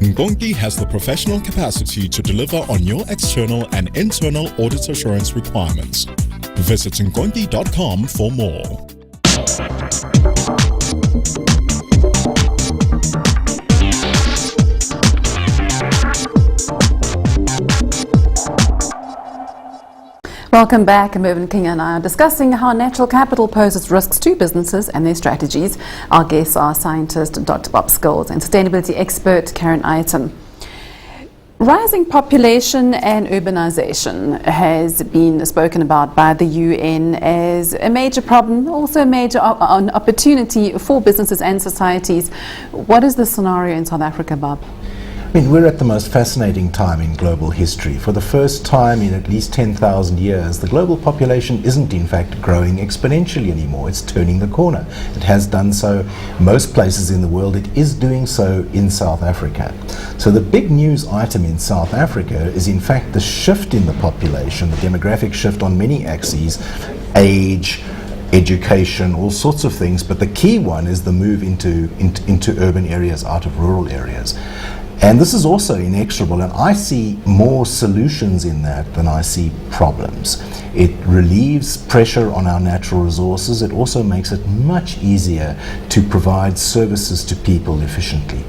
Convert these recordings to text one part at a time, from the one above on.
Nkonki has the professional capacity to deliver on your external and internal audit assurance requirements. Visit Nkonki.com for more. Welcome back. Mervyn King and I are discussing how natural capital poses risks to businesses and their strategies. Our guests are scientist Dr. Bob Skills and sustainability expert Karen Ayton. Rising population and urbanization has been spoken about by the UN as a major problem, also a major opportunity for businesses and societies. What is the scenario in South Africa, Bob? I mean, we're at the most fascinating time in global history. For the first time in at least 10,000 years, the global population isn't in fact growing exponentially anymore. It's turning the corner. It has done so most places in the world. It is doing so in South Africa. So the big news item in South Africa is in fact the shift in the population, the demographic shift on many axes, age, education, all sorts of things. But the key one is the move into urban areas out of rural areas. And this is also inexorable, and I see more solutions in that than I see problems. It relieves pressure on our natural resources. It also makes it much easier to provide services to people efficiently.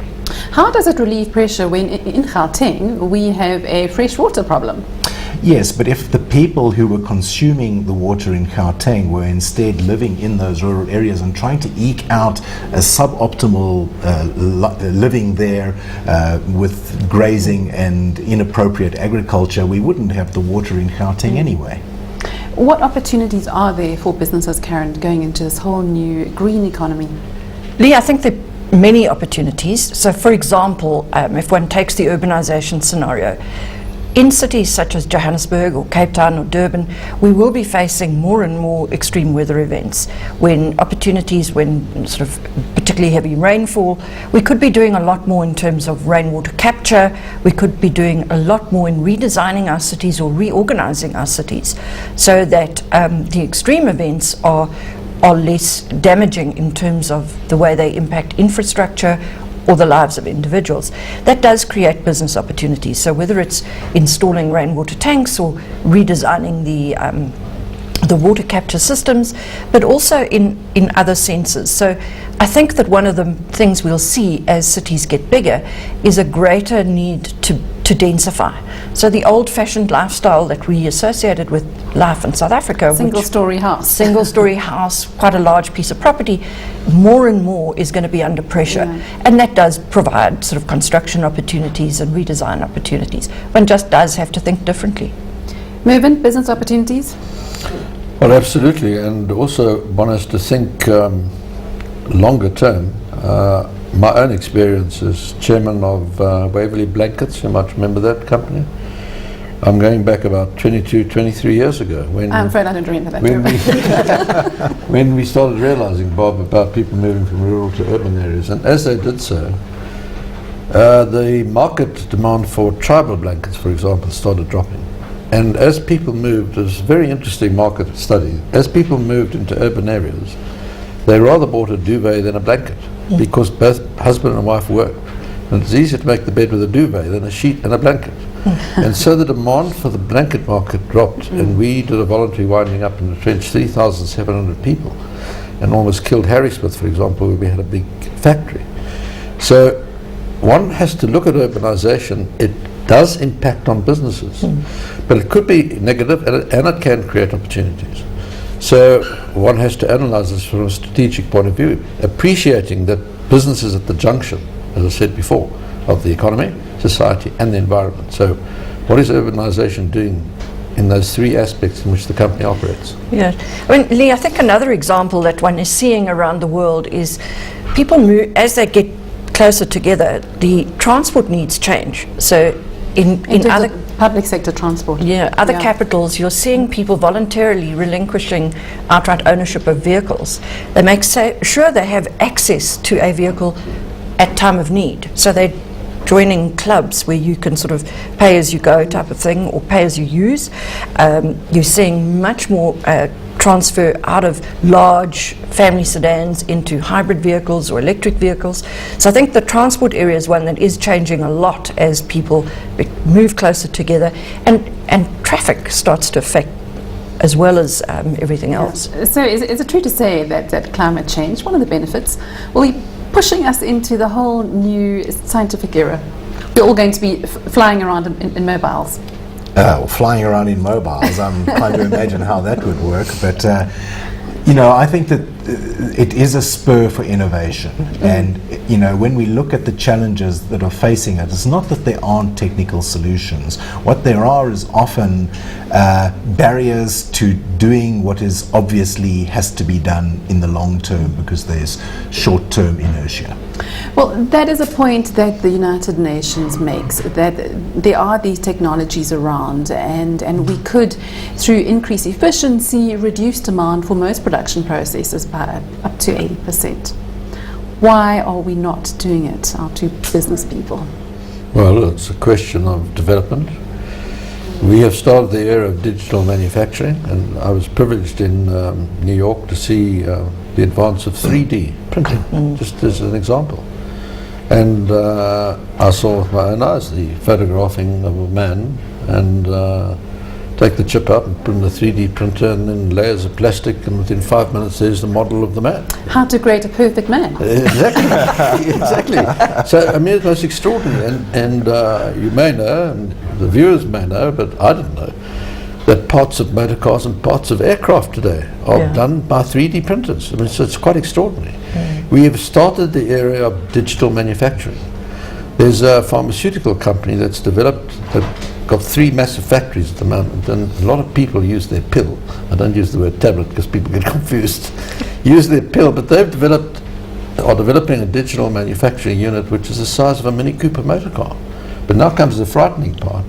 How does it relieve pressure when in Gauteng we have a fresh water problem? Yes, but if the people who were consuming the water in Gauteng were instead living in those rural areas and trying to eke out a suboptimal living there with grazing and inappropriate agriculture, we wouldn't have the water in Gauteng anyway. What opportunities are there for businesses, Karen, going into this whole new green economy? Leah, I think there are many opportunities. So, for example, if one takes the urbanization scenario, in cities such as Johannesburg or Cape Town or Durban, we will be facing more and more extreme weather events, when sort of particularly heavy rainfall. We could be doing a lot more in terms of rainwater capture. We could be doing a lot more in redesigning our cities or reorganizing our cities so that the extreme events are less damaging in terms of the way they impact infrastructure or the lives of individuals. That does create business opportunities. So whether it's installing rainwater tanks or redesigning the water capture systems, but also in other senses. So I think that one of the things we'll see as cities get bigger is a greater need to densify. So the old-fashioned lifestyle that we associated with life in South Africa, single-story house, quite a large piece of property, more and more is going to be under pressure, and that does provide sort of construction opportunities and redesign opportunities. One just does have to think differently. Mervyn, business opportunities? Well, absolutely, and also one has to think longer term. My own experience as chairman of Waverley Blankets, you might remember that company. I'm going back about 22, 23 years ago. I'm afraid I don't remember that. When we started realizing, Bob, about people moving from rural to urban areas, and as they did so, the market demand for tribal blankets, for example, started dropping. And as people moved, it was a very interesting market study, as people moved into urban areas, they rather bought a duvet than a blanket, because both husband and wife work. And it's easier to make the bed with a duvet than a sheet and a blanket. And so the demand for the blanket market dropped, and we did a voluntary winding up and retrenched 3,700 people and almost killed Harrismith, for example, where we had a big factory. So one has to look at urbanization. It does impact on businesses, but it could be negative, and it can create opportunities. So one has to analyze this from a strategic point of view, appreciating that business is at the junction, as I said before, of the economy, society and the environment. So what is urbanization doing in those three aspects in which the company operates? Yeah, I mean, Lee, I think another example that one is seeing around the world is people move, as they get closer together, the transport needs change. So in other public sector transport. Other capitals, you're seeing people voluntarily relinquishing outright ownership of vehicles. They make sure they have access to a vehicle at time of need. So they're joining clubs where you can sort of pay as you go type of thing, or pay as you use. You're seeing much more transfer out of large family sedans into hybrid vehicles or electric vehicles. So I think the transport area is one that is changing a lot as people move closer together, and traffic starts to affect as well as everything else. So is it true to say that climate change, one of the benefits, will be pushing us into the whole new scientific era? We're all going to be flying around in mobiles. Well, flying around in mobiles, I'm trying to imagine how that would work, but I think that it is a spur for innovation, and when we look at the challenges that are facing it, it's not that there aren't technical solutions. What there are is often barriers to doing what is obviously has to be done in the long term because there's short-term inertia. Well, that is a point that the United Nations makes, that there are these technologies around, and we could, through increased efficiency, reduce demand for most production processes by up to 80%. Why are we not doing it, our two business people? Well, it's a question of development. We have started the era of digital manufacturing, and I was privileged in New York to see the advance of 3D printing, just as an example. And I saw with my own eyes the photographing of a man, and take the chip up and put in the 3D printer, and then layers of plastic, and within 5 minutes there's the model of the man. How to create a perfect man. Exactly, exactly. So I mean, it was extraordinary, and you may know, and the viewers may know, but I didn't know, that parts of motor cars and parts of aircraft today are done by 3D printers. I mean, so it's quite extraordinary. We have started the area of digital manufacturing. There's a pharmaceutical company that's developed, that got 3 massive factories at the moment, and a lot of people use their pill. I don't use the word tablet because people get confused. Use their pill, but are developing a digital manufacturing unit which is the size of a Mini Cooper motor car. But now comes the frightening part.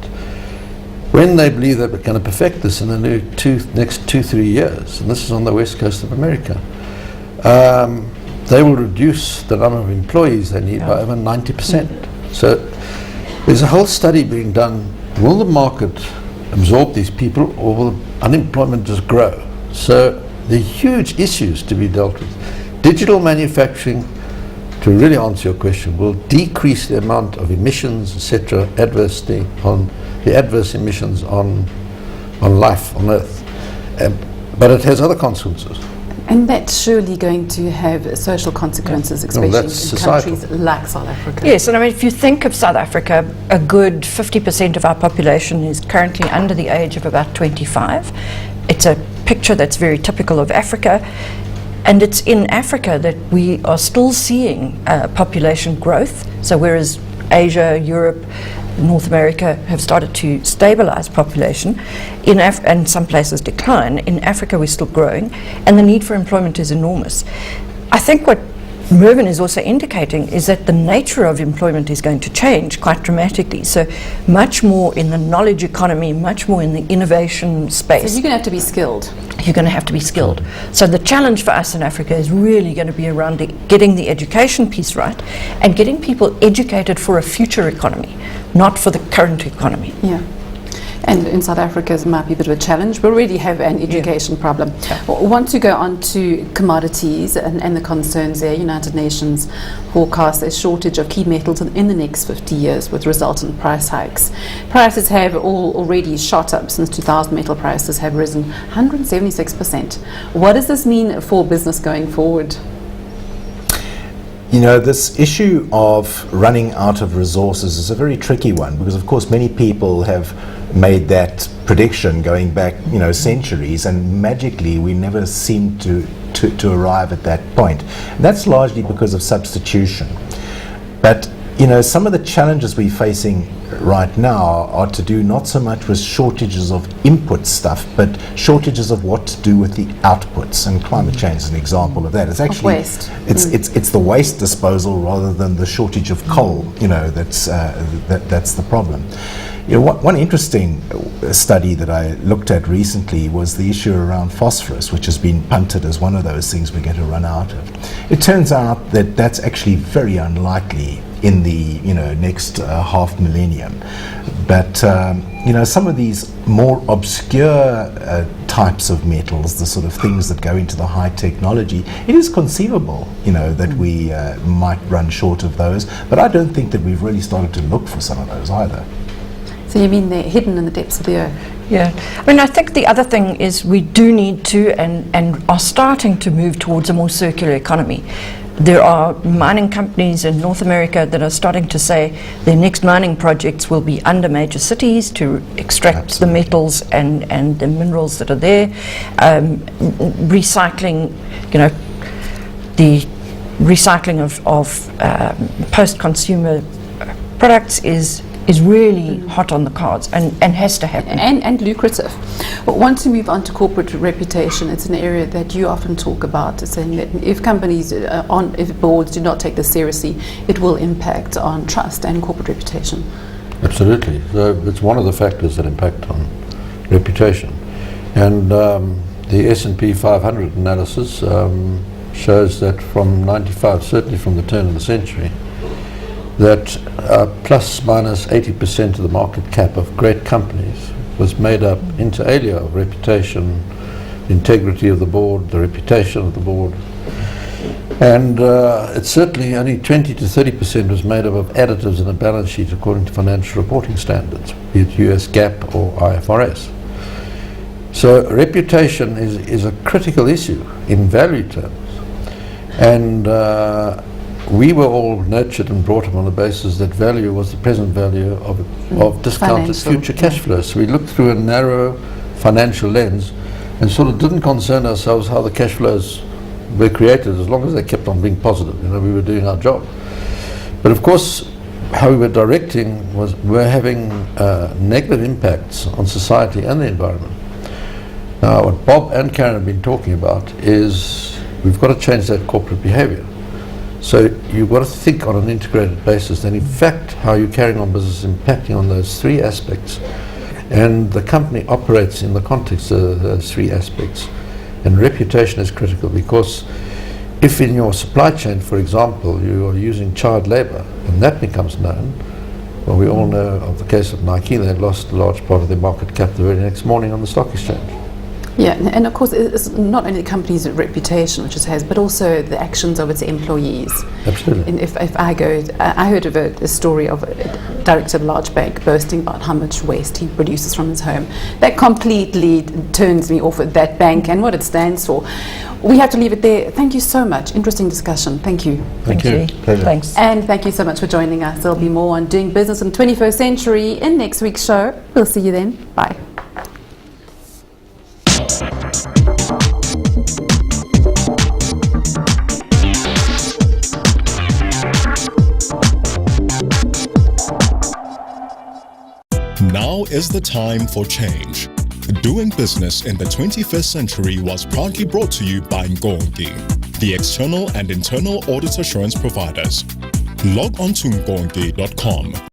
When they believe that we're going to perfect this in the next 2-3 years, and this is on the west coast of America, they will reduce the number of employees they need by over 90%. So there's a whole study being done. Will the market absorb these people, or will unemployment just grow? So the huge issues to be dealt with. Digital manufacturing, to really answer your question, will decrease the amount of emissions, etc., adversely on the adverse emissions on life on Earth. But it has other consequences. And that's surely going to have social consequences, especially in countries like South Africa. Yes, and I mean, if you think of South Africa, a good 50% of our population is currently under the age of about 25. It's a picture that's very typical of Africa, and it's in Africa that we are still seeing population growth. So whereas Asia, Europe, North America have started to stabilize population, and some places decline, in Africa we're still growing, and the need for employment is enormous. I think what Mervyn is also indicating is that the nature of employment is going to change quite dramatically. So much more in the knowledge economy, much more in the innovation space. So you're going to have to be skilled. You're going to have to be skilled. So the challenge for us in Africa is really going to be around getting the education piece right, and getting people educated for a future economy, not for the current economy. Yeah. And in South Africa it might be a bit of a challenge. We already have an education problem. I want to go on to commodities and the concerns there. United Nations forecasts a shortage of key metals in the next 50 years with resultant price hikes. Prices have already shot up since 2000. Metal prices have risen 176%. What does this mean for business going forward? You know, this issue of running out of resources is a very tricky one, because of course many people have made that prediction going back, centuries, and magically we never seem to arrive at that point. And that's largely because of substitution. But some of the challenges we're facing right now are to do not so much with shortages of input stuff, but shortages of what to do with the outputs. And climate change is an example of that. It's actually waste. It's the waste disposal rather than the shortage of coal. That's the problem. One interesting study that I looked at recently was the issue around phosphorus, which has been punted as one of those things we're going to run out of. It turns out that that's actually very unlikely in the next half millennium. But some of these more obscure types of metals, the sort of things that go into the high technology, it is conceivable, that we might run short of those, but I don't think that we've really started to look for some of those either. So you mean they're hidden in the depths of the earth? Yeah, I mean, I think the other thing is we do need to and are starting to move towards a more circular economy. There are mining companies in North America that are starting to say their next mining projects will be under major cities to extract the metals and the minerals that are there. Recycling, the recycling of post-consumer products is really hot on the cards and has to happen. And lucrative. But once we move on to corporate reputation, it's an area that you often talk about, saying that if companies, if boards do not take this seriously, it will impact on trust and corporate reputation. Absolutely. So it's one of the factors that impact on reputation. And the S&P 500 analysis shows that from 95, certainly from the turn of the century, that plus minus 80% of the market cap of great companies was made up inter alia of reputation, the integrity of the board, the reputation of the board. And it's certainly only 20 to 30% was made up of additives in a balance sheet according to financial reporting standards, be it US GAAP or IFRS. So reputation is a critical issue in value terms. And we were all nurtured and brought up on the basis that value was the present value of discounted Financial, future cash flows. So we looked through a narrow financial lens and sort of didn't concern ourselves how the cash flows were created, as long as they kept on being positive. We were doing our job. But of course, how we were directing we're having negative impacts on society and the environment. Now, what Bob and Karen have been talking about is we've got to change that corporate behavior. So you've got to think on an integrated basis, and in fact how you're carrying on business is impacting on those three aspects. And the company operates in the context of those three aspects. And reputation is critical, because if in your supply chain, for example, you are using child labor, and that becomes known, well, we all know of the case of Nike. They lost a large part of their market cap the very next morning on the stock exchange. Yeah, and of course it's not only the company's reputation which it has, but also the actions of its employees. Absolutely. And if I heard of a story of a director of a large bank boasting about how much waste he produces from his home. That completely turns me off at that bank and what it stands for. We have to leave it there. Thank you so much. Interesting discussion. Thank you. Thank you. Pleasure. Thanks. And thank you so much for joining us. There'll be more on doing business in the 21st century in next week's show. We'll see you then. Bye. Now is the time for change. Doing business in the 21st century was proudly brought to you by Nkonki, the external and internal audit assurance providers. Log on to Nkonki.com